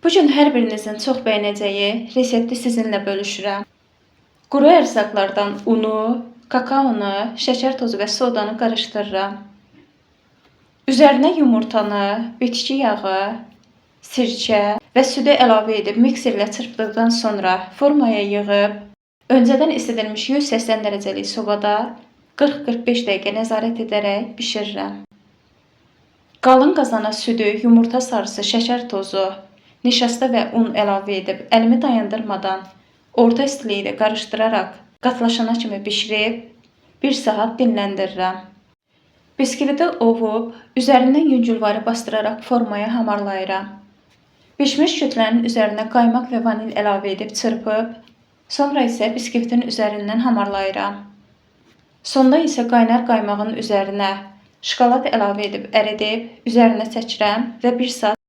Bu gün hər birinizin çox bəyənəcəyi resepti sizinlə bölüşürəm. Quru ərzaqlardan unu, kakaonu, şəkər tozu və sodanı qarışdırıram. Üzərinə yumurtanı, bitki yağı, sirkə və südü əlavə edib mikserlə çırpdıqdan sonra formaya yığıb, öncədən isidilmiş 180 dərəcəlik sobada 40-45 dəqiqə nəzarət edərək bişirirəm. Qalın qazana südü, yumurta sarısı, şəkər tozu, nişasta və un əlavə edib əlimi dayandırmadan orta istilikdə qarışdıraraq qatlaşana kimi bişirib 1 saat dinləndirirəm. Biskviti ovub, üzərindən yüngülvarı bastıraraq formaya hamarlayıram. Bişmiş kütlənin üzərinə qaymaq və vanil əlavə edib çırpıb, sonra isə biskvitin üzərindən hamarlayıram. Sonda isə qaynar qaymağın üzərinə şokolad əlavə edib əridib, üzərinə çəkirəm və 1 saat